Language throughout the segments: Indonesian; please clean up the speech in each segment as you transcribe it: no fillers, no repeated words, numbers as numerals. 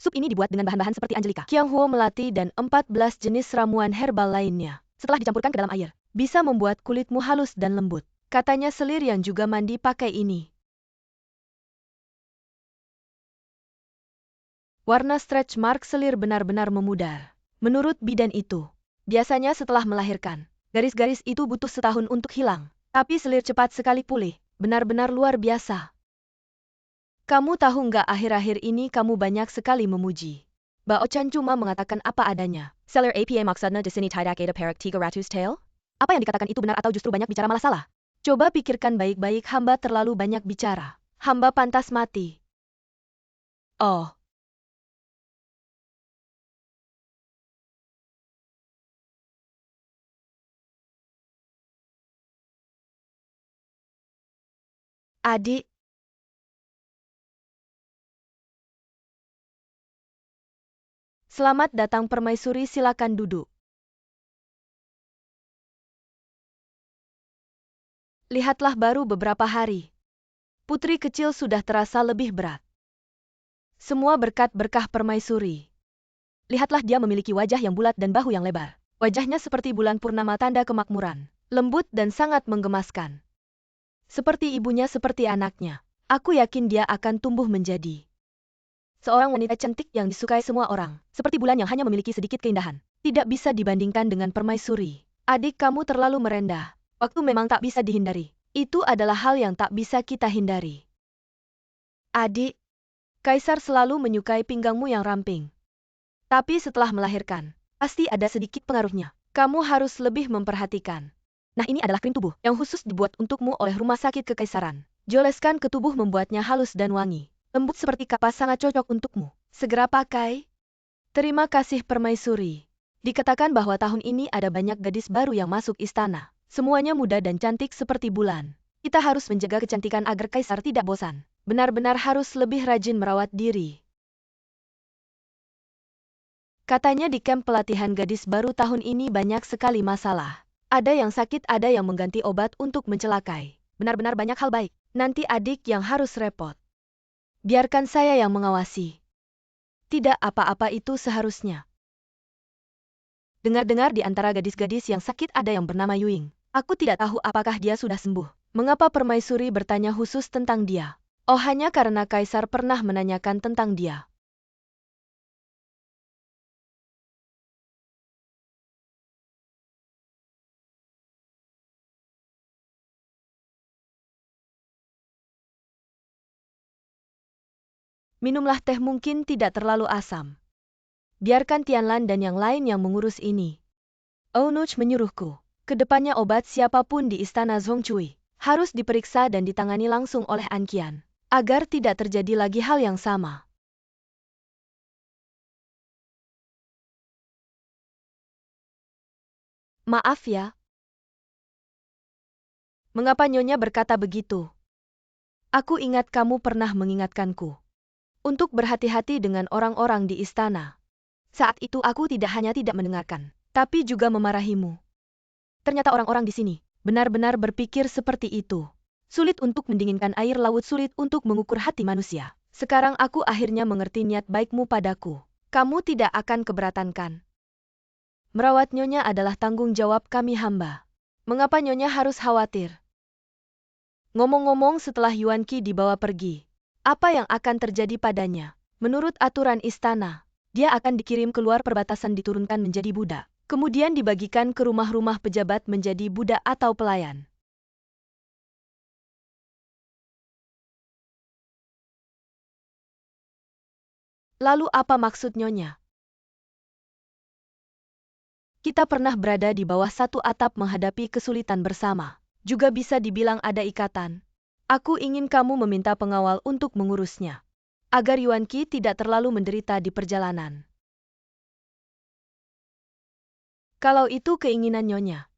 Sup ini dibuat dengan bahan-bahan seperti Angelika, Qianghuo melati dan 14 jenis ramuan herbal lainnya. Setelah dicampurkan ke dalam air, bisa membuat kulitmu halus dan lembut. Katanya selir yang juga mandi pakai ini. Warna stretch mark selir benar-benar memudar. Menurut bidan itu, biasanya setelah melahirkan, garis-garis itu butuh setahun untuk hilang. Tapi selir cepat sekali pulih, benar-benar luar biasa. Kamu tahu nggak akhir-akhir ini kamu banyak sekali memuji. Bao Chan cuma mengatakan apa adanya. Selir apa maksudnya di sini tidak ada perak 300 tail? Apa yang dikatakan itu benar atau justru banyak bicara malah salah? Coba pikirkan baik-baik, hamba terlalu banyak bicara. Hamba pantas mati. Oh. Adik. Selamat datang Permaisuri, silakan duduk. Lihatlah, baru beberapa hari. Putri kecil sudah terasa lebih berat. Semua berkat berkah Permaisuri. Lihatlah, dia memiliki wajah yang bulat dan bahu yang lebar. Wajahnya seperti bulan purnama, tanda kemakmuran. Lembut dan sangat menggemaskan. Seperti ibunya, seperti anaknya. Aku yakin dia akan tumbuh menjadi seorang wanita cantik yang disukai semua orang. Seperti bulan yang hanya memiliki sedikit keindahan. Tidak bisa dibandingkan dengan Permaisuri. Adik, kamu terlalu merendah. Waktu memang tak bisa dihindari. Itu adalah hal yang tak bisa kita hindari. Adik, Kaisar selalu menyukai pinggangmu yang ramping. Tapi setelah melahirkan, pasti ada sedikit pengaruhnya. Kamu harus lebih memperhatikan. Nah, ini adalah krim tubuh yang khusus dibuat untukmu oleh Rumah Sakit Kekaisaran. Joleskan ke tubuh membuatnya halus dan wangi. Lembut seperti kapas, sangat cocok untukmu. Segera pakai. Terima kasih Permaisuri. Dikatakan bahwa tahun ini ada banyak gadis baru yang masuk istana. Semuanya muda dan cantik seperti bulan. Kita harus menjaga kecantikan agar Kaisar tidak bosan. Benar-benar harus lebih rajin merawat diri. Katanya di kamp pelatihan gadis baru tahun ini banyak sekali masalah. Ada yang sakit, ada yang mengganti obat untuk mencelakai. Benar-benar banyak hal baik. Nanti adik yang harus repot. Biarkan saya yang mengawasi. Tidak apa-apa, itu seharusnya. Dengar-dengar di antara gadis-gadis yang sakit ada yang bernama Yuing. Aku tidak tahu apakah dia sudah sembuh. Mengapa Permaisuri bertanya khusus tentang dia? Oh, hanya karena Kaisar pernah menanyakan tentang dia. Minumlah teh, mungkin tidak terlalu asam. Biarkan Tianlan dan yang lain yang mengurus ini. Eunuch menyuruhku. Kedepannya obat siapapun di istana Zhongcui harus diperiksa dan ditangani langsung oleh An Qian, agar tidak terjadi lagi hal yang sama. Maaf ya. Mengapa Nyonya berkata begitu? Aku ingat kamu pernah mengingatkanku untuk berhati-hati dengan orang-orang di istana. Saat itu aku tidak hanya tidak mendengarkan, tapi juga memarahimu. Ternyata orang-orang di sini benar-benar berpikir seperti itu. Sulit untuk mendinginkan air laut, sulit untuk mengukur hati manusia. Sekarang aku akhirnya mengerti niat baikmu padaku. Kamu tidak akan keberatan kan? Merawat Nyonya adalah tanggung jawab kami hamba. Mengapa Nyonya harus khawatir? Ngomong-ngomong, setelah Yuan Qi dibawa pergi, apa yang akan terjadi padanya? Menurut aturan istana, dia akan dikirim keluar perbatasan, diturunkan menjadi budak. Kemudian dibagikan ke rumah-rumah pejabat menjadi budak atau pelayan. Lalu apa maksud Nyonya? Kita pernah berada di bawah satu atap menghadapi kesulitan bersama. Juga bisa dibilang ada ikatan. Aku ingin kamu meminta pengawal untuk mengurusnya, agar Yuan Qi tidak terlalu menderita di perjalanan. Kalau itu keinginan Nyonya,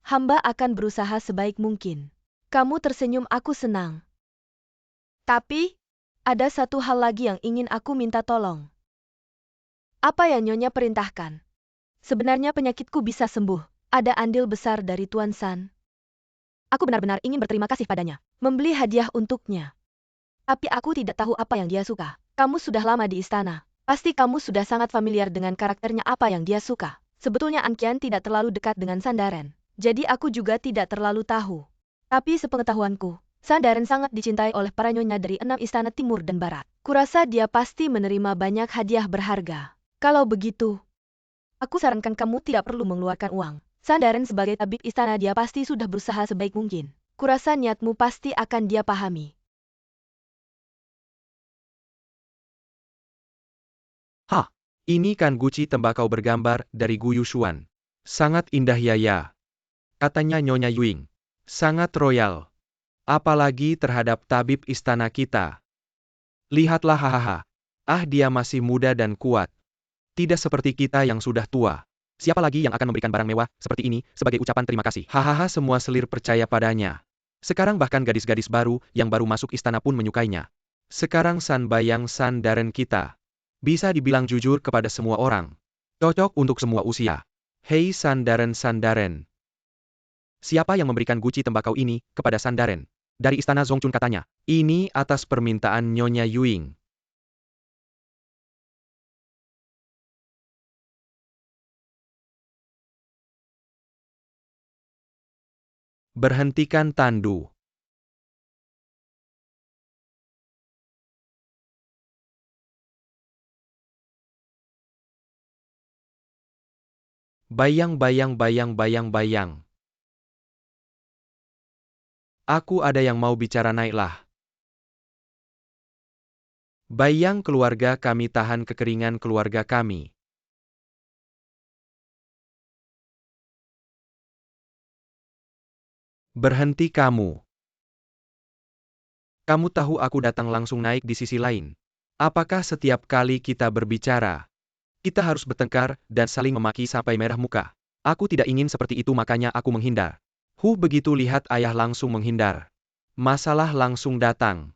hamba akan berusaha sebaik mungkin. Kamu tersenyum, aku senang. Tapi, ada satu hal lagi yang ingin aku minta tolong. Apa yang Nyonya perintahkan? Sebenarnya penyakitku bisa sembuh. Ada andil besar dari Tuan San. Aku benar-benar ingin berterima kasih padanya, membeli hadiah untuknya. Tapi aku tidak tahu apa yang dia suka. Kamu sudah lama di istana. Pasti kamu sudah sangat familiar dengan karakternya apa yang dia suka. Sebetulnya Anqian tidak terlalu dekat dengan Sandaren. Jadi aku juga tidak terlalu tahu. Tapi sepengetahuanku, Sandaren sangat dicintai oleh para nyonya dari 6 istana timur dan barat. Kurasa dia pasti menerima banyak hadiah berharga. Kalau begitu, aku sarankan kamu tidak perlu mengeluarkan uang. Sandaren sebagai tabib istana dia pasti sudah berusaha sebaik mungkin. Kurasa niatmu pasti akan dia pahami. Hah, ini kan guci tembakau bergambar dari Gu Yushuan. Sangat indah ya, katanya Nyonya Yuing. Sangat royal. Apalagi terhadap tabib istana kita. Lihatlah hahaha. Ah dia masih muda dan kuat. Tidak seperti kita yang sudah tua. Siapa lagi yang akan memberikan barang mewah seperti ini sebagai ucapan terima kasih? Hahaha semua selir percaya padanya. Sekarang bahkan gadis-gadis baru yang baru masuk istana pun menyukainya. Sekarang San Bayang Sandaren kita. Bisa dibilang jujur kepada semua orang. Cocok untuk semua usia. Hei Sandaren. Siapa yang memberikan guci tembakau ini kepada Sandaren? Dari istana Zongchun katanya. Ini atas permintaan Nyonya Yuing. Berhentikan tandu. Bayang. Aku ada yang mau bicara naiklah. Bayang keluarga kami tahan kekeringan keluarga kami. Berhenti kamu. Kamu tahu aku datang langsung naik di sisi lain. Apakah setiap kali kita berbicara, kita harus bertengkar dan saling memaki sampai merah muka? Aku tidak ingin seperti itu makanya aku menghindar. Begitu lihat ayah langsung menghindar. Masalah langsung datang.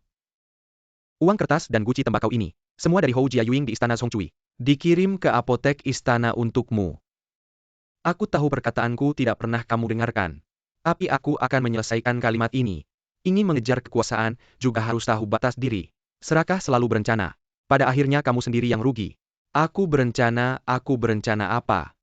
Uang kertas dan guci tembakau ini, semua dari Hou Jiayuing di istana Zhongcui. Dikirim ke apotek istana untukmu. Aku tahu perkataanku tidak pernah kamu dengarkan. Tapi aku akan menyelesaikan kalimat ini. Ingin mengejar kekuasaan, juga harus tahu batas diri. Serakah selalu berencana. Pada akhirnya kamu sendiri yang rugi. Aku berencana apa?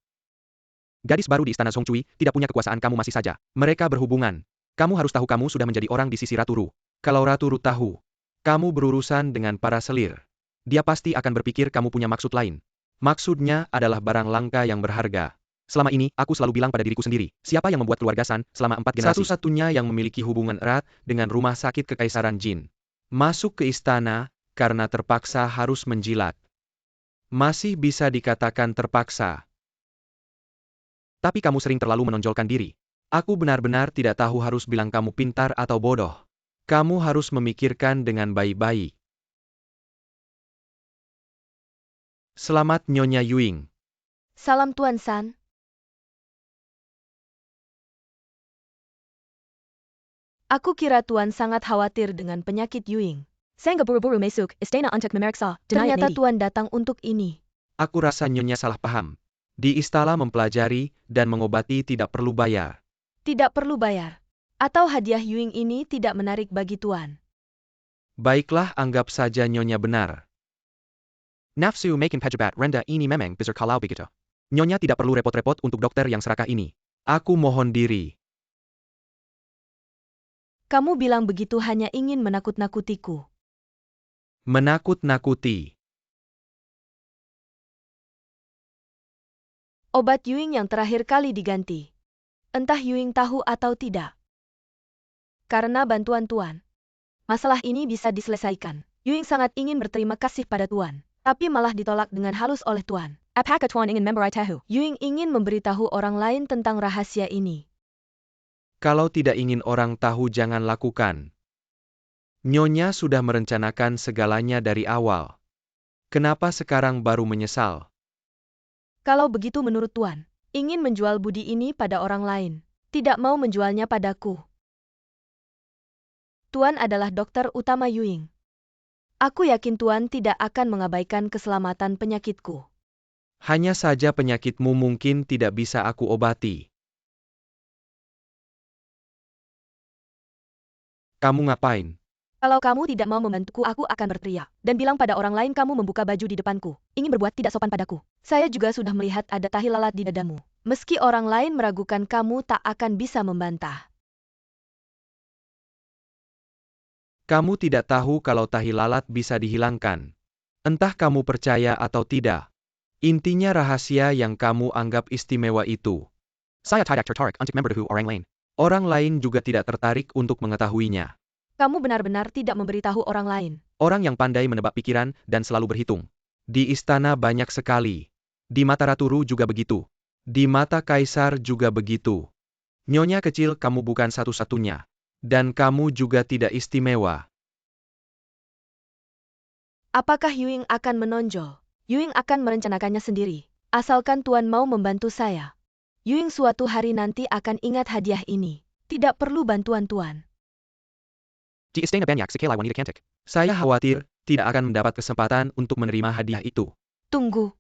Gadis baru di istana Zhongcui, tidak punya kekuasaan kamu masih saja. Mereka berhubungan. Kamu harus tahu kamu sudah menjadi orang di sisi Ratu Ru. Kalau Ratu Ru tahu, kamu berurusan dengan para selir. Dia pasti akan berpikir kamu punya maksud lain. Maksudnya adalah barang langka yang berharga. Selama ini, aku selalu bilang pada diriku sendiri, siapa yang membuat keluarga San selama 4 generasi? Satu-satunya yang memiliki hubungan erat dengan rumah sakit Kekaisaran Jin. Masuk ke istana, karena terpaksa harus menjilat. Masih bisa dikatakan terpaksa. Tapi kamu sering terlalu menonjolkan diri. Aku benar-benar tidak tahu harus bilang kamu pintar atau bodoh. Kamu harus memikirkan dengan baik-baik. Selamat Nyonya Yuing. Salam Tuan San. Aku kira Tuan sangat khawatir dengan penyakit Yuing. Saya nggak buru-buru masuk istana untuk memeriksa. Ternyata Tuan datang untuk ini. Aku rasa Nyonya salah paham. Di istana mempelajari dan mengobati tidak perlu bayar. Tidak perlu bayar. Atau hadiah Yuing ini tidak menarik bagi Tuan. Baiklah anggap saja Nyonya benar. Nafsu makin pejabat rendah ini memang besar kalau begitu. Nyonya tidak perlu repot-repot untuk dokter yang serakah ini. Aku mohon diri. Kamu bilang begitu hanya ingin menakut-nakutiku. Menakut-nakuti. Obat Yuing yang terakhir kali diganti. Entah Yuing tahu atau tidak. Karena bantuan Tuan, masalah ini bisa diselesaikan. Yuing sangat ingin berterima kasih pada Tuan, tapi malah ditolak dengan halus oleh Tuan. Apakah Tuan ingin memberitahu? Yuing ingin memberitahu orang lain tentang rahasia ini. Kalau tidak ingin orang tahu jangan lakukan. Nyonya sudah merencanakan segalanya dari awal. Kenapa sekarang baru menyesal? Kalau begitu menurut Tuan, ingin menjual budi ini pada orang lain, tidak mau menjualnya padaku. Tuan adalah dokter utama Yuing. Aku yakin Tuan tidak akan mengabaikan keselamatan penyakitku. Hanya saja penyakitmu mungkin tidak bisa aku obati. Kamu ngapain? Kalau kamu tidak mau membantuku, aku akan berteriak dan bilang pada orang lain kamu membuka baju di depanku, ingin berbuat tidak sopan padaku. Saya juga sudah melihat ada tahi lalat di dadamu. Meski orang lain meragukan, kamu tak akan bisa membantah. Kamu tidak tahu kalau tahi lalat bisa dihilangkan. Entah kamu percaya atau tidak. Intinya rahasia yang kamu anggap istimewa itu. Saya tidak tertarik untuk memberitahu orang lain. Orang lain juga tidak tertarik untuk mengetahuinya. Kamu benar-benar tidak memberitahu orang lain. Orang yang pandai menebak pikiran dan selalu berhitung. Di istana banyak sekali. Di mata Ratu Ru juga begitu. Di mata Kaisar juga begitu. Nyonya kecil, kamu bukan satu-satunya. Dan kamu juga tidak istimewa. Apakah Yuing akan menonjol? Yuing akan merencanakannya sendiri. Asalkan Tuan mau membantu saya. Yuing suatu hari nanti akan ingat hadiah ini. Tidak perlu bantuan Tuan. Di istana banyak sekali wanita cantik. Saya khawatir tidak akan mendapat kesempatan untuk menerima hadiah itu. Tunggu.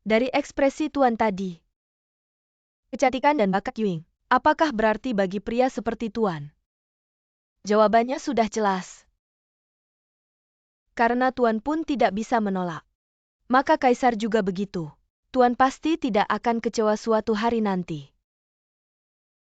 Dari ekspresi Tuan tadi, kecantikan dan bakat Yuing, apakah berarti bagi pria seperti Tuan? Jawabannya sudah jelas. Karena Tuan pun tidak bisa menolak. Maka Kaisar juga begitu. Tuan pasti tidak akan kecewa suatu hari nanti.